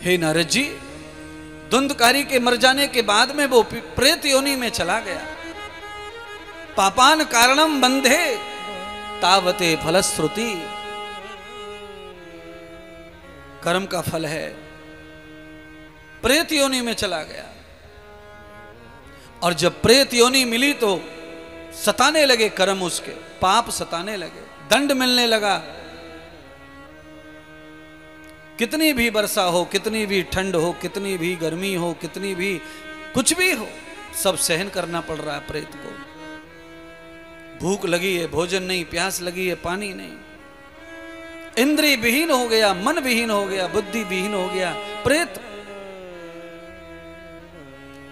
हे नारद जी, धुंधकारी के मर जाने के बाद में वो प्रेत योनि में चला गया। पापान कारणम बंधे तावते फलश्रुति, कर्म का फल है। प्रेत योनि में चला गया और जब प्रेत योनि मिली तो सताने लगे कर्म, उसके पाप सताने लगे, दंड मिलने लगा। कितनी भी वर्षा हो, कितनी भी ठंड हो, कितनी भी गर्मी हो, कितनी भी कुछ भी हो, सब सहन करना पड़ रहा है प्रेत को। भूख लगी है, भोजन नहीं, प्यास लगी है, पानी नहीं, इंद्रिय विहीन हो गया, मन विहीन हो गया, बुद्धि विहीन हो गया प्रेत,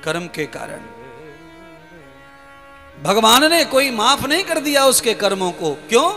कर्म के कारण। भगवान ने कोई माफ नहीं कर दिया उसके कर्मों को। क्यों?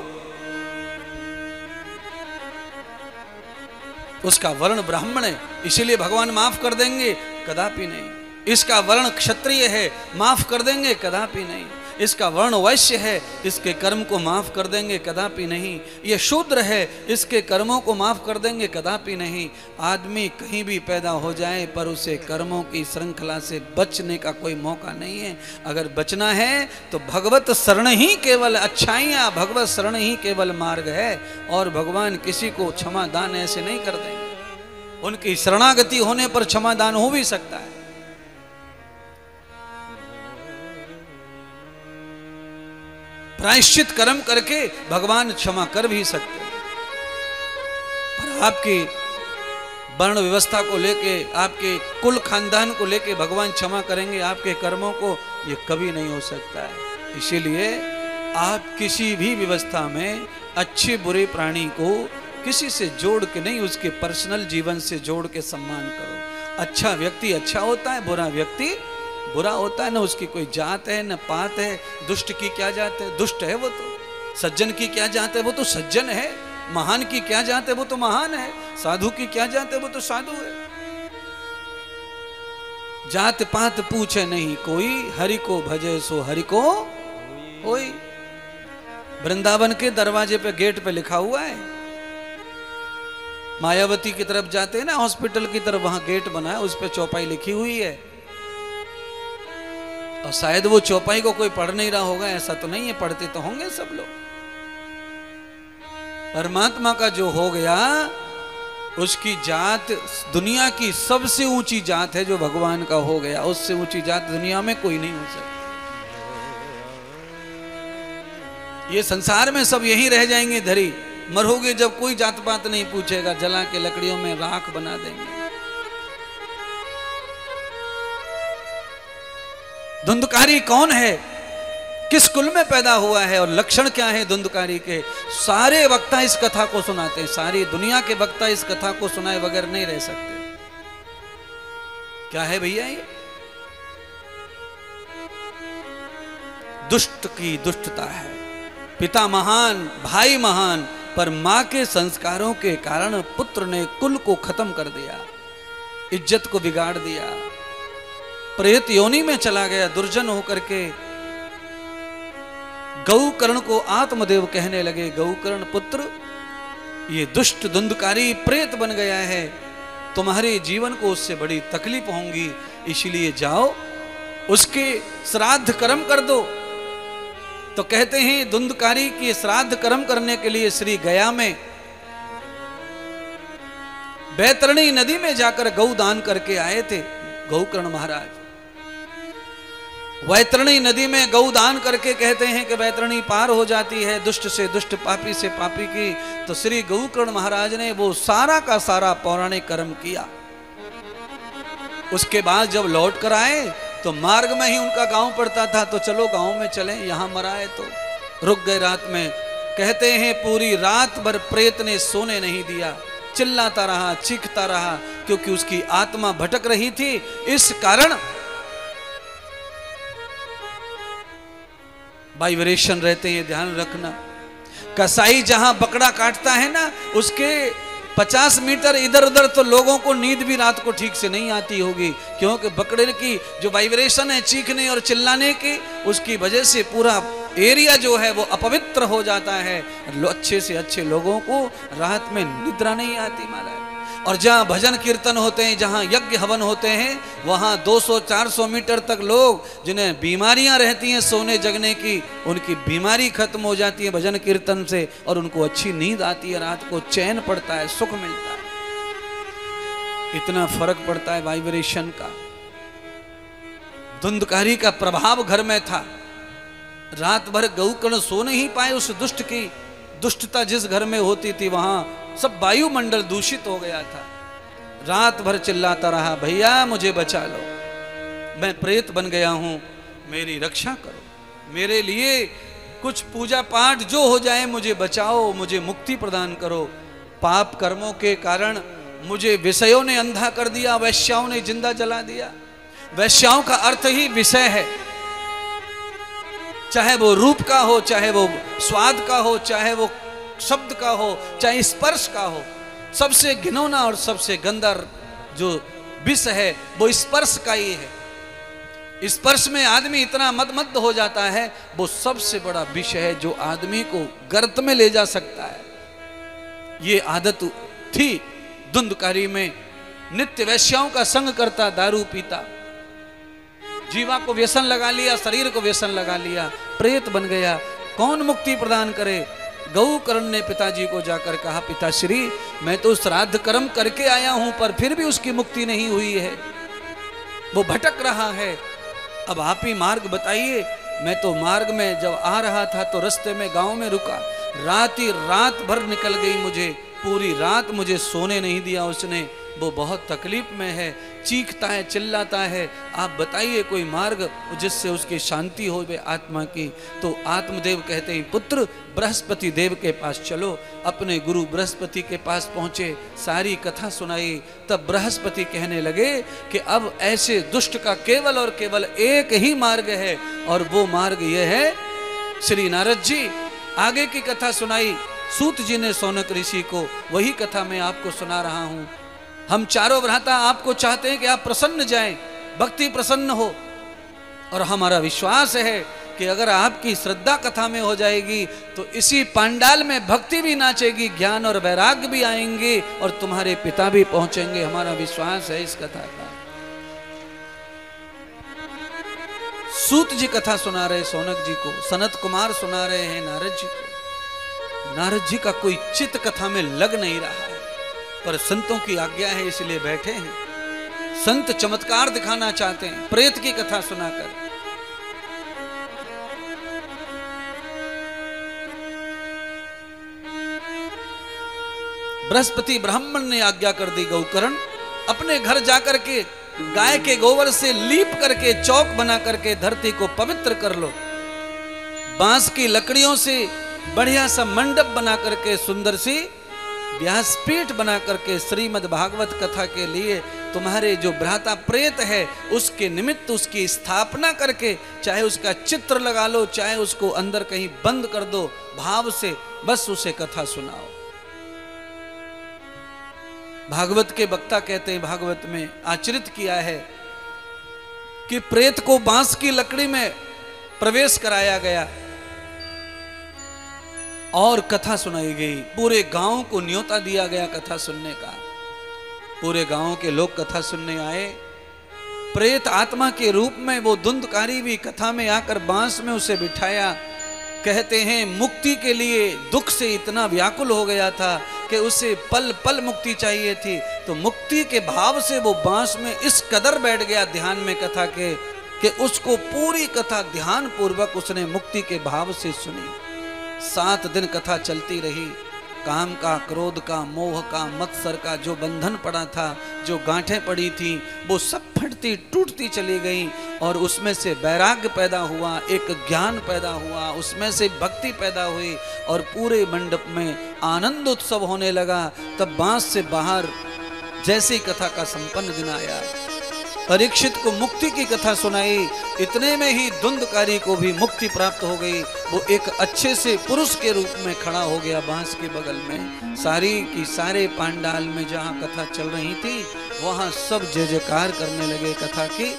उसका वर्ण ब्राह्मण है, इसीलिए भगवान माफ कर देंगे? कदापि नहीं। इसका वर्ण क्षत्रिय है, माफ कर देंगे? कदापि नहीं। इसका वर्ण वैश्य है, इसके कर्म को माफ कर देंगे? कदापि नहीं। ये शूद्र है, इसके कर्मों को माफ कर देंगे? कदापि नहीं। आदमी कहीं भी पैदा हो जाए पर उसे कर्मों की श्रृंखला से बचने का कोई मौका नहीं है। अगर बचना है तो भगवत शरण ही केवल अच्छाइयाँ, भगवत शरण ही केवल मार्ग है। और भगवान किसी को क्षमा दान ऐसे नहीं कर देंगे। उनकी शरणागति होने पर क्षमा दान हो भी सकता है। प्रायश्चित कर्म करके भगवान क्षमा कर भी सकते हैं, पर आपकी वर्ण व्यवस्था को लेके, आपके कुल खानदान को लेके भगवान क्षमा करेंगे आपके कर्मों को? ये कभी नहीं हो सकता है। इसीलिए आप किसी भी व्यवस्था में अच्छे बुरे प्राणी को किसी से जोड़ के नहीं, उसके पर्सनल जीवन से जोड़ के सम्मान करो। अच्छा व्यक्ति अच्छा होता है, बुरा व्यक्ति बुरा होता है। न उसकी कोई जात है न पात है। दुष्ट की क्या जात है? दुष्ट है वो तो। सज्जन की क्या जात है? वो तो सज्जन है। महान की क्या जात है? वो तो महान है। साधु की क्या जात है? वो तो साधु है। जात पात पूछे नहीं कोई, हरि को भजे सो हरि को होई। वृंदावन के दरवाजे पे गेट पे लिखा हुआ है। मायावती की तरफ जाते हैं ना, हॉस्पिटल की तरफ, वहां गेट बना है, उस पे चौपाई लिखी हुई है। और शायद वो चौपाई को कोई पढ़ नहीं रहा होगा, ऐसा तो नहीं है, पढ़ते तो होंगे सब लोग। परमात्मा का जो हो गया, उसकी जात दुनिया की सबसे ऊंची जात है। जो भगवान का हो गया, उससे ऊंची जात दुनिया में कोई नहीं हो सकती। ये संसार में सब यही रह जाएंगे धरी, मरोगे जब कोई जात पात नहीं पूछेगा, जला के लकड़ियों में राख बना देंगे। धुंधकारी कौन है, किस कुल में पैदा हुआ है और लक्षण क्या है धुंधकारी के? सारे वक्ता इस कथा को सुनाते हैं, सारी दुनिया के वक्ता इस कथा को सुनाए बगैर नहीं रह सकते। क्या है भैया ये? दुष्ट की दुष्टता है। पिता महान, भाई महान, पर मां के संस्कारों के कारण पुत्र ने कुल को खत्म कर दिया, इज्जत को बिगाड़ दिया, प्रेत योनि में चला गया दुर्जन होकर के। गौकर्ण को आत्मदेव कहने लगे, गौकर्ण पुत्र ये दुष्ट धुंधकारी प्रेत बन गया है, तुम्हारे जीवन को उससे बड़ी तकलीफ होंगी, इसलिए जाओ उसके श्राद्ध कर्म कर दो। तो कहते हैं धुंधकारी के श्राद्ध कर्म करने के लिए श्री गया में बैतरणी नदी में जाकर गौदान करके आए थे गौकर्ण महाराज। वैतरणी नदी में गौदान करके कहते हैं कि वैतरणी पार हो जाती है दुष्ट से दुष्ट, पापी से पापी की। तो श्री गौकर्ण महाराज ने वो सारा का सारा पौराणिक कर्म किया। उसके बाद जब लौट कर आए तो मार्ग में ही उनका गांव पड़ता था, तो चलो गांव में चलें, यहां मरा है तो रुक गए रात में। कहते हैं पूरी रात भर प्रेत ने सोने नहीं दिया, चिल्लाता रहा, चीखता रहा, क्योंकि उसकी आत्मा भटक रही थी। इस कारण वाइब्रेशन रहते हैं, ध्यान रखना। कसाई जहां बकरा काटता है ना, उसके 50 मीटर इधर उधर तो लोगों को नींद भी रात को ठीक से नहीं आती होगी, क्योंकि बकरे की जो वाइब्रेशन है चीखने और चिल्लाने की, उसकी वजह से पूरा एरिया जो है वो अपवित्र हो जाता है। अच्छे से अच्छे लोगों को रात में निद्रा नहीं आती महाराज। और जहाँ भजन कीर्तन होते हैं, जहाँ यज्ञ हवन होते हैं, वहाँ 200-400 मीटर तक लोग जिन्हें बीमारियां रहती हैं सोने जगने की, उनकी बीमारी खत्म हो जाती है भजन कीर्तन से, और उनको अच्छी नींद आती है, रात को चैन पड़ता है, सुख मिलता है। इतना फर्क पड़ता है वाइब्रेशन का। धुंधकारी का प्रभाव घर में था। रात भर गौकर्ण सो नहीं पाए। उस दुष्ट की दुष्टता जिस घर में होती थी, वहां सब वायुमंडल दूषित हो गया था। रात भर चिल्लाता रहा, भैया मुझे बचा लो, मैं प्रेत बन गया हूं, मेरी रक्षा करो, मेरे लिए कुछ पूजा पाठ जो हो जाए मुझे बचाओ, मुझे मुक्ति प्रदान करो। पाप कर्मों के कारण मुझे विषयों ने अंधा कर दिया, वैश्याओं ने जिंदा जला दिया। वैश्याओं का अर्थ ही विषय है, चाहे वो रूप का हो, चाहे वो स्वाद का हो, चाहे वो शब्द का हो, चाहे स्पर्श का हो। सबसे घिनौना और सबसे गंदा जो विष है वो स्पर्श का ही है। स्पर्श में आदमी इतना मदमद हो जाता है, वो सबसे बड़ा विष है जो आदमी को गर्त में ले जा सकता है। ये आदत थी धुंधकारी में। नित्य वैश्याओं का संग करता, दारू पीता, जीवा को व्यसन लगा लिया, शरीर को व्यसन लगा लिया, प्रेत बन गया। कौन मुक्ति प्रदान करे? गौकर्ण ने पिताजी को जाकर कहा, पिताश्री मैं तो श्राद्ध कर्म करके आया हूं, पर फिर भी उसकी मुक्ति नहीं हुई है, वो भटक रहा है, अब आप ही मार्ग बताइए। मैं तो मार्ग में जब आ रहा था तो रास्ते में गांव में रुका, रात भर निकल गई, मुझे पूरी रात मुझे सोने नहीं दिया उसने, वो बहुत तकलीफ में है, चीखता है, चिल्लाता है, आप बताइए कोई मार्ग जिससे उसकी शांति हो वे आत्मा की। तो आत्मदेव कहते हैं, पुत्र बृहस्पति देव के पास चलो। अपने गुरु बृहस्पति के पास पहुंचे, सारी कथा सुनाई। तब बृहस्पति कहने लगे कि अब ऐसे दुष्ट का केवल और केवल एक ही मार्ग है, और वो मार्ग ये है। श्री नारद जी आगे की कथा सुनाई सूत जी ने सौनक ऋषि को, वही कथा मैं आपको सुना रहा हूं। हम चारों भ्राता आपको चाहते हैं कि आप प्रसन्न जाएं, भक्ति प्रसन्न हो, और हमारा विश्वास है कि अगर आपकी श्रद्धा कथा में हो जाएगी तो इसी पांडाल में भक्ति भी नाचेगी, ज्ञान और वैराग्य भी आएंगे, और तुम्हारे पिता भी पहुंचेंगे। हमारा विश्वास है इस कथा का। सूत जी कथा सुना रहे सौनक जी को, सनत कुमार सुना रहे हैं नारद जी को। नारद जी का कोई चित्त कथा में लग नहीं रहा है, पर संतों की आज्ञा है इसलिए बैठे हैं। संत चमत्कार दिखाना चाहते हैं प्रेत की कथा सुनाकर। बृहस्पति ब्राह्मण ने आज्ञा कर दी, गौकर्ण अपने घर जाकर के गाय के गोबर से लीप करके चौक बना करके धरती को पवित्र कर लो। बांस की लकड़ियों से बढ़िया सा मंडप बना करके, सुंदर सी व्यासपीठ बना करके श्रीमद् भागवत कथा के लिए तुम्हारे जो भ्राता प्रेत है उसके निमित्त उसकी स्थापना करके, चाहे उसका चित्र लगा लो, चाहे उसको अंदर कहीं बंद कर दो, भाव से बस उसे कथा सुनाओ। भागवत के वक्ता कहते हैं, भागवत में आचरित किया है कि प्रेत को बांस की लकड़ी में प्रवेश कराया गया और कथा सुनाई गई। पूरे गांव को न्योता दिया गया कथा सुनने का। पूरे गांव के लोग कथा सुनने आए। प्रेत आत्मा के रूप में वो धुंधकारी भी कथा में आकर बांस में उसे बिठाया। कहते हैं मुक्ति के लिए दुख से इतना व्याकुल हो गया था कि उसे पल पल मुक्ति चाहिए थी, तो मुक्ति के भाव से वो बांस में इस कदर बैठ गया ध्यान में कथा के कि उसको पूरी कथा ध्यान पूर्वक उसने मुक्ति के भाव से सुनी। 7 दिन कथा चलती रही। काम का, क्रोध का, मोह का, मत्सर का जो बंधन पड़ा था, जो गांठें पड़ी थी, वो सब फटती टूटती चली गई, और उसमें से वैराग्य पैदा हुआ, एक ज्ञान पैदा हुआ, उसमें से भक्ति पैदा हुई, और पूरे मंडप में आनंद उत्सव होने लगा। तब बांस से बाहर जैसी कथा का संपन्न दिन आया, परीक्षित को मुक्ति की कथा सुनाई, इतने में ही धुंधकारी को भी मुक्ति प्राप्त हो गई। वो एक अच्छे से पुरुष के रूप में खड़ा हो गया बांस के बगल में। सारी की सारे पांडाल में जहाँ कथा चल रही थी वहाँ सब जय जयकार करने लगे कथा की।